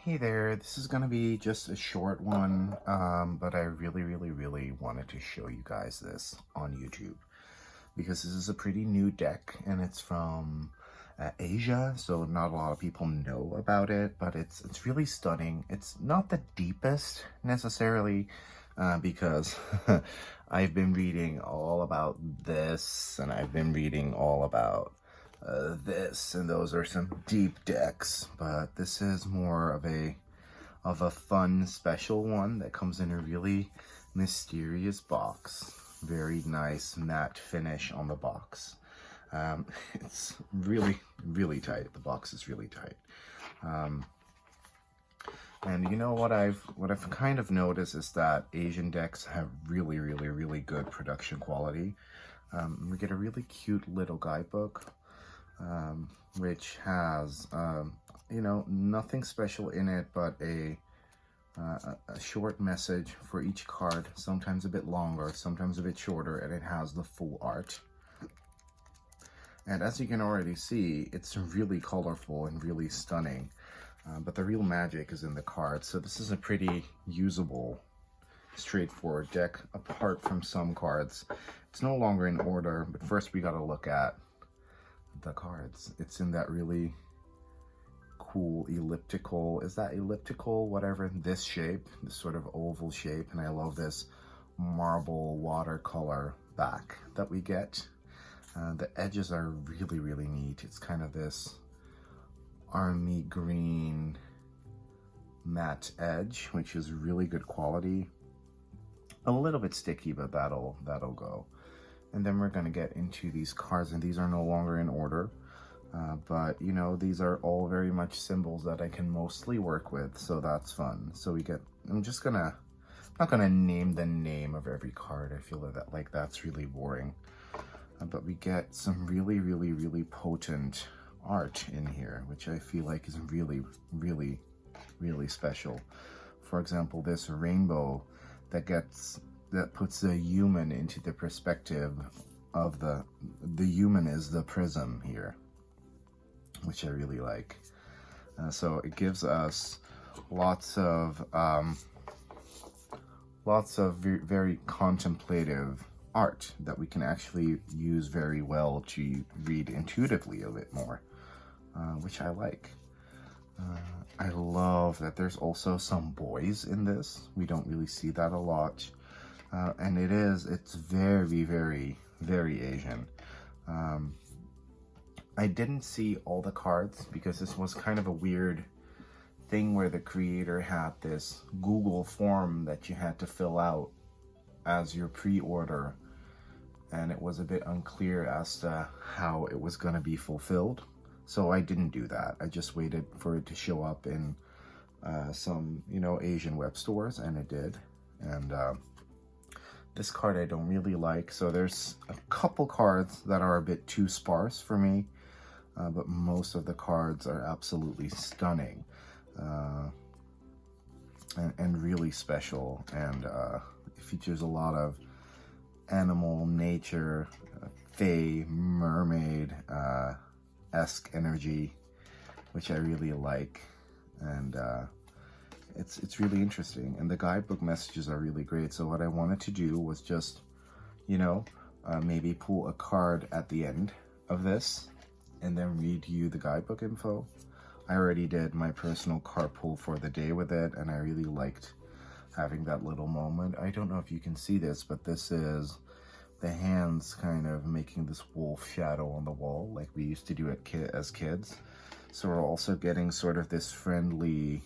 Hey there, this is going to be just a short one, but I really wanted to show you guys this on YouTube because this is a pretty new deck and it's from Asia, so not a lot of people know about it, but it's really stunning. It's not the deepest necessarily, because I've been reading all about this and I've been reading all about this, and those are some deep decks, but this is more of a fun special one that comes in a really mysterious box. Very nice matte finish on the box. It's really tight. The box is really tight. And you know what I've kind of noticed is that Asian decks have really good production quality. We get a really cute little guidebook, which has nothing special in it but a short message for each card, sometimes a bit longer, sometimes a bit shorter, and it has the full art. And as you can already see, it's really colorful and really stunning, but the real magic is in the cards. So this is a pretty usable, straightforward deck, apart from some cards. It's no longer in order, but first we got to look at the cards. It's in that really cool elliptical, is that elliptical, whatever, this shape, this sort of oval shape, and I love this marble watercolor back that we get. The edges are really neat. It's kind of this army green matte edge, which is really good quality. A little bit sticky, but that'll go. And then we're going to get into these cards, and these are no longer in order, but you know, these are all very much symbols that I can mostly work with, so that's fun. So we get, I'm not gonna name the name of every card. I feel that that's really boring. But we get some really potent art in here, which I feel like is really special. For example, this rainbow that puts the human into the perspective of the human is the prism here, which I really like. So it gives us lots of very contemplative art that we can actually use very well to read intuitively a bit more, which I like. I love that there's also some boys in this. We don't really see that a lot. And it's very Asian. I didn't see all the cards because this was kind of a weird thing where the creator had this Google form that you had to fill out as your pre-order, and it was a bit unclear as to how it was going to be fulfilled. So I didn't do that. I just waited for it to show up in some, Asian web stores, and it did. And this card I don't really like. So there's a couple cards that are a bit too sparse for me, but most of the cards are absolutely stunning and really special. And it features a lot of animal, nature, fae, mermaid esque energy, which I really like. And it's really interesting, and the guidebook messages are really great. So what I wanted to do was just, maybe pull a card at the end of this and then read you the guidebook info. I already did my personal card pull for the day with it, and I really liked having that little moment. I don't know if you can see this, but this is the hands kind of making this wolf shadow on the wall like we used to do as kids. So we're also getting sort of this friendly,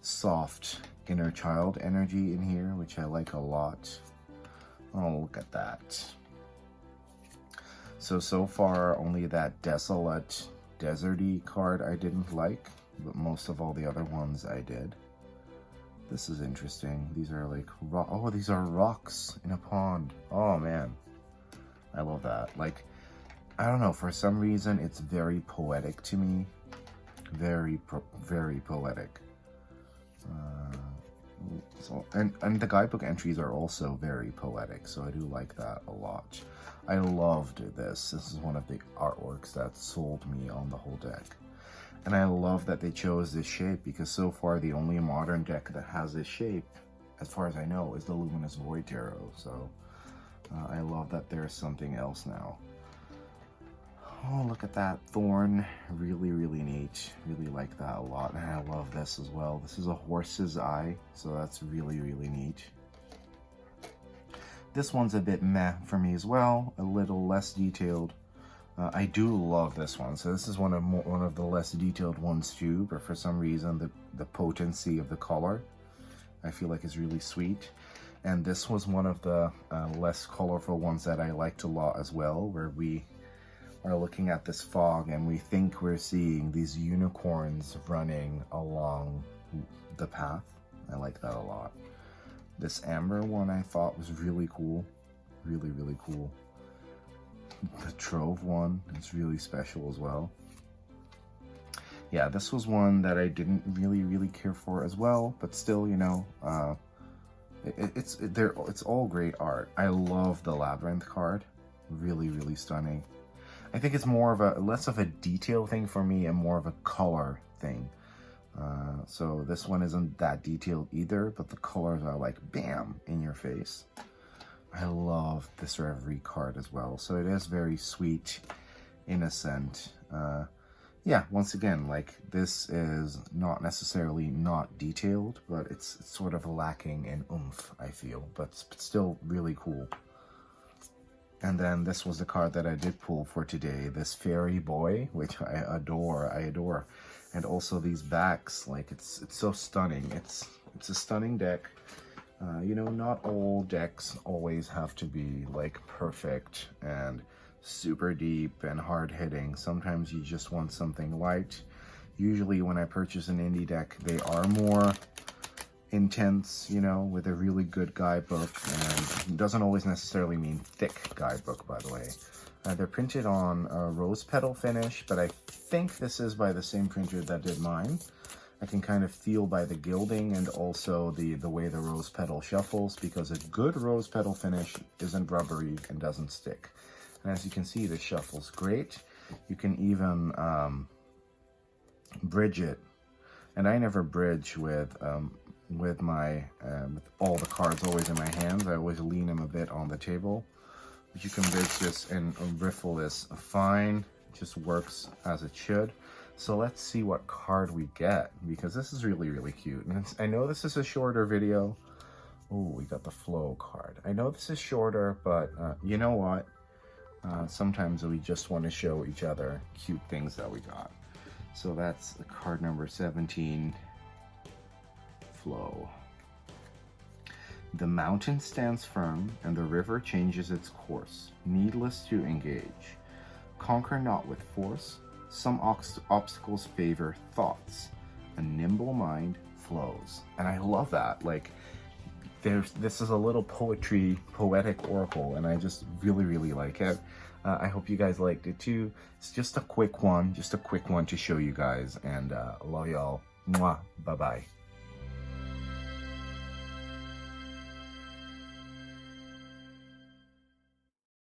soft inner child energy in here, which I like a lot. Oh, look at that. So far only that desolate, deserty card I didn't like, but most of all the other ones I did. This is interesting. These are like these are rocks in a pond. Oh man, I love that. Like, I don't know, for some reason it's very poetic to me. Very poetic. And the guidebook entries are also very poetic, so I do like that a lot. I loved this. This is one of the artworks that sold me on the whole deck. And I love that they chose this shape, because so far the only modern deck that has this shape, as far as I know, is the Luminous Void Tarot. So I love that there's something else now. Oh, look at that thorn. Really, really neat. Really like that a lot. And I love this as well. This is a horse's eye, so that's really, really neat. This one's a bit meh for me as well. A little less detailed. I do love this one. So this is one of the less detailed ones too, but for some reason the potency of the color I feel like is really sweet. And this was one of the less colorful ones that I liked a lot as well, where we are looking at this fog and we think we're seeing these unicorns running along the path. I like that a lot. This amber one I thought was really cool. Really, really cool. The Trove one is really special as well. Yeah, this was one that I didn't really care for as well, but still, you know, it's all great art. I love the Labyrinth card. Really, really stunning. I think it's more of less of a detail thing for me and more of a color thing. So this one isn't that detailed either, but the colors are like bam in your face. I love this Reverie card as well. So it is very sweet, innocent. Yeah, once again, like this is not necessarily not detailed, but it's sort of lacking in oomph, I feel, but still really cool. And then this was the card that I did pull for today, this Fairy Boy, which I adore. And also these backs, like it's so stunning. It's a stunning deck. You know, not all decks always have to be like perfect and super deep and hard hitting. Sometimes you just want something light. Usually when I purchase an indie deck, they are more intense, you know, with a really good guidebook, and it doesn't always necessarily mean thick guidebook, by the way. They're printed on a rose petal finish, but I think this is by the same printer that did mine. I can kind of feel by the gilding and also the way the rose petal shuffles, because a good rose petal finish isn't rubbery and doesn't stick. And as you can see, this shuffles great. You can even bridge it, and I never bridge with all the cards always in my hands. I always lean them a bit on the table. But you can bridge this and riffle this fine. It just works as it should. So let's see what card we get, because this is really, really cute. And I know this is a shorter video. Oh, we got the Flow card. I know this is shorter, but you know what? Sometimes we just want to show each other cute things that we got. So that's card number 17, Flow. The mountain stands firm and the river changes its course, needless to engage. Conquer not with force, some obstacles favor thoughts, a nimble mind flows. And I love that. Like, this is a little poetic oracle, and I just really like it. I hope you guys liked it too. It's just a quick one to show you guys, and love y'all. Mwah. Bye bye.